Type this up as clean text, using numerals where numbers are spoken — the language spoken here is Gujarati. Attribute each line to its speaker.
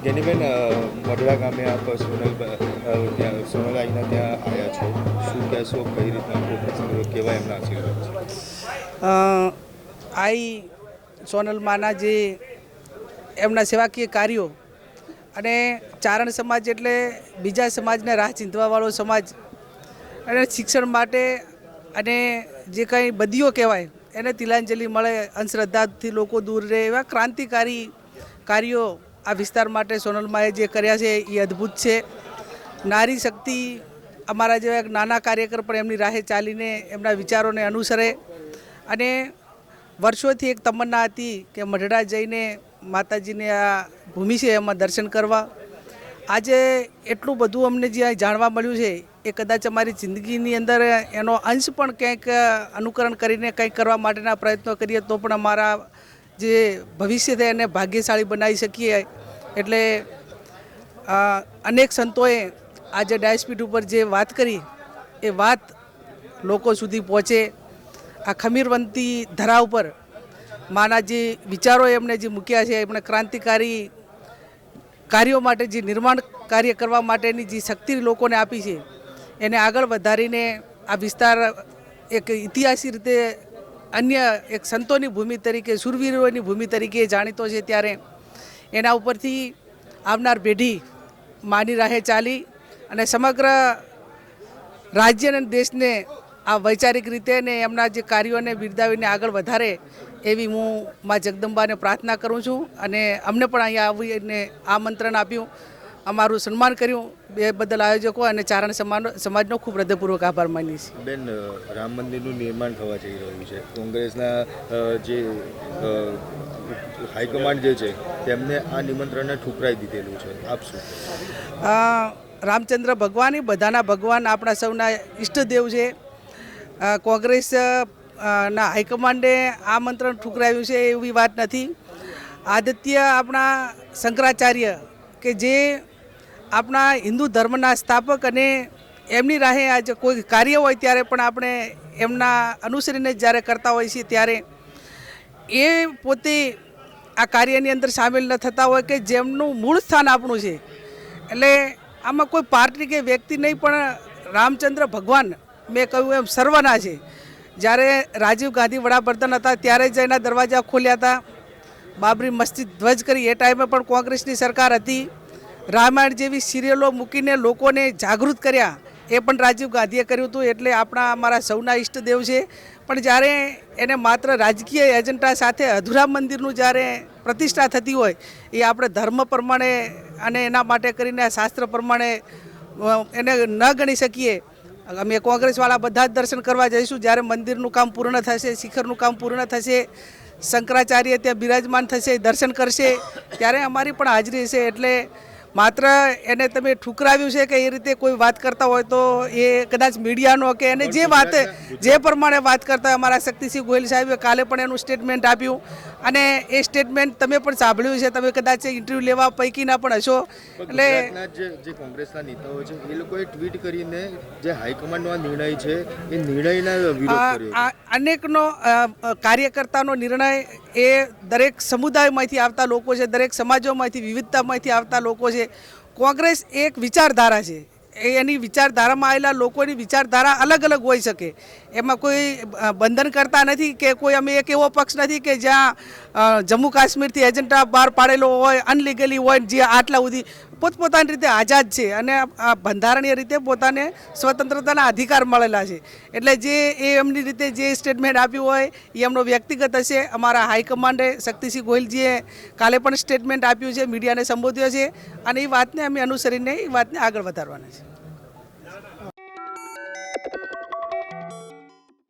Speaker 1: જેનીબેન, મઢડા ગામે આપ સોનલાઈના ત્યાં આવ્યા છો, શું કહેશો? કઈ રીતના કેવા એમના આશીર્વાદ છે?
Speaker 2: આઈ સોનલમાના જે એમના સેવાકીય કાર્યો અને ચારણ સમાજ એટલે બીજા સમાજને રાહ ચીંધવાવાળો સમાજ અને શિક્ષણ માટે અને જે કંઈ બદીઓ કહેવાય એને તિલાંજલિ મળે, અંધશ્રદ્ધાથી લોકો દૂર રહે, એવા ક્રાંતિકારી કાર્યો આ વિસ્તાર માટે સોનલમાએ જે કર્યા છે એ અદ્ભુત છે. નારી શક્તિ અમારા જેવા એક નાના કાર્યકર પણ એમની રાહે ચાલીને એમના વિચારોને અનુસરે અને વર્ષોથી એક તમન્ના હતી કે મઢડા જઈને માતાજીને આ ભૂમિ છે એમાં દર્શન કરવા. આજે એટલું બધું અમને જ્યાં જાણવા મળ્યું છે એ કદાચ અમારી જિંદગીની અંદર એનો અંશ પણ ક્યાંક અનુકરણ કરીને કંઈક કરવા માટેના પ્રયત્નો કરીએ તો પણ અમારા જે ભવિષ્ય છે એને ભાગ્યશાળી બનાવી શકીએ. એટલે અનેક સંતોએ આજે ડાયસપીઠ ઉપર જે વાત કરી એ વાત લોકો સુધી પહોંચે. આ ખમીરવંતી ધરા ઉપર માના જે વિચારો એમણે જે મૂક્યા છે, એમણે ક્રાંતિકારી કાર્યો માટે જે નિર્માણ કાર્ય કરવા માટેની જે શક્તિ લોકોને આપી છે એને આગળ વધારીને આ વિસ્તાર એક ઇતિહાસી રીતે અન્ય એક સંતોની ભૂમિ તરીકે, શૂરવીરોની ભૂમિ તરીકે જાણીતો છે. ત્યારે એના ઉપરથી આવનાર પેઢી માની રાહે ચાલી અને સમગ્ર રાજ્ય અને દેશને આ વૈચારિક રીતે ને એમના જે કાર્યોને બિરદાવીને આગળ વધારે એવી હું મા જગદંબાને પ્રાર્થના કરું છું. અને અમને પણ અહીંયા આવીને આમંત્રણ આપ્યું, અમારું સન્માન કર્યું, એ બદલ આયોજકો અને ચારણ સમાજનો ખૂબ હૃદયપૂર્વક આભાર માનીએ છીએ.
Speaker 1: બેન, રામ મંદિરનું નિર્માણ થવા જઈ રહ્યું છે. કોંગ્રેસના જે હાઈકમાન્ડ જે છે તેમને આ નિમંત્રણને ઠુકરાઈ દીધેલું છે, આપ શું?
Speaker 2: રામચંદ્ર ભગવાન એ બધાના ભગવાન, આપણા સૌના ઈષ્ટદેવ છે. કોંગ્રેસ ના હાઈકમાન્ડે આમંત્રણ ઠુકરાવ્યું છે એવી વાત નથી. આદિત્ય આપણા શંકરાચાર્ય કે જે આપણા હિન્દુ ધર્મના સ્થાપક અને એમની રાહે આજે કોઈ કાર્ય હોય ત્યારે પણ આપણે એમના અનુસરીને જ્યારે કરતા હોઈએ છીએ ત્યારે એ પોતે આ કાર્યની અંદર સામેલ ન થતા હોય કે જેમનું મૂળ સ્થાન આપણું છે. એટલે આમાં કોઈ પાર્ટી કે વ્યક્તિ નહીં, પણ રામચંદ્ર ભગવાન મેં કહ્યું એમ સર્વના છે. જ્યારે રાજીવ ગાંધી વડાપ્રધાન હતા ત્યારે જ એના દરવાજા ખોલ્યા હતા. બાબરી મસ્જિદ ધ્વજ કરી એ ટાઈમે પણ કોંગ્રેસની સરકાર હતી. રામાયણ જેવી સિરિયલો મૂકીને લોકોને જાગૃત કર્યા એ પણ રાજીવ ગાંધીએ કર્યું હતું. એટલે આપણા અમારા સૌના ઈષ્ટદેવ છે. પણ જ્યારે એને માત્ર રાજકીય એજન્ડા સાથે અધૂરા મંદિરનું જ્યારે પ્રતિષ્ઠા થતી હોય એ આપણે ધર્મ પ્રમાણે અને એના માટે કરીને શાસ્ત્ર પ્રમાણે એને ન ગણી શકીએ. અમે કોંગ્રેસવાળા બધા જ દર્શન કરવા જઈશું. જ્યારે મંદિરનું કામ પૂર્ણ થશે, શિખરનું કામ પૂર્ણ થશે, શંકરાચાર્ય ત્યાં બિરાજમાન થશે, દર્શન કરશે, ત્યારે અમારી પણ હાજરી છે. એટલે માત્ર એને તમે ઠુકરાવ્યું છે કે એ રીતે કોઈ વાત કરતા હોય તો એ કદાચ મીડિયાનો કે એને જે વાત જે પ્રમાણે વાત કરતા હોય. અમારા શક્તિસિંહ ગોહિલ સાહેબે કાલે પણ એનું સ્ટેટમેન્ટ આપ્યું અને એ સ્ટેટમેન્ટ તમે પણ સાંભળ્યું છે. તમે કદાચ ઇન્ટરવ્યૂ લેવા પૈકીના પણ હશો. એટલે
Speaker 1: જે કોંગ્રેસના નેતાઓ છે એ લોકોએ ટ્વીટ કરીને જે હાઈકમાન્ડનો આ નિર્ણય છે એ નિર્ણયના વિરોધ કર્યો.
Speaker 2: અનેકનો કાર્યકર્તાનો નિર્ણય એ દરેક સમુદાયમાંથી આવતા લોકો છે, દરેક સમાજોમાંથી, વિવિધતામાંથી આવતા લોકો છે. કોંગ્રેસ એક વિચારધારા છે. એની વિચારધારામાં આવેલા લોકોની વિચારધારા અલગ અલગ હોઈ શકે. એમાં કોઈ બંધન કરતા નથી કે કોઈ અમે એક એવો પક્ષ નથી કે જ્યાં જમ્મુ કાશ્મીરથી એજન્ડા બહાર પાડેલો હોય, અનલીગલી હોય, જે આટલા સુધી પોતપોતાની રીતે આઝાદ છે અને આ બંધારણીય રીતે પોતાને સ્વતંત્રતાના અધિકાર મળેલા છે. એટલે જે એ એમની રીતે જે સ્ટેટમેન્ટ આપ્યું હોય એ એમનો વ્યક્તિગત હશે. અમારા હાઈકમાન્ડે શક્તિસિંહ ગોહિલજીએ કાલે પણ સ્ટેટમેન્ટ આપ્યું છે, મીડિયાને સંબોધ્યો છે અને એ વાતને અમે અનુસરીને એ વાતને આગળ વધારવાના છે.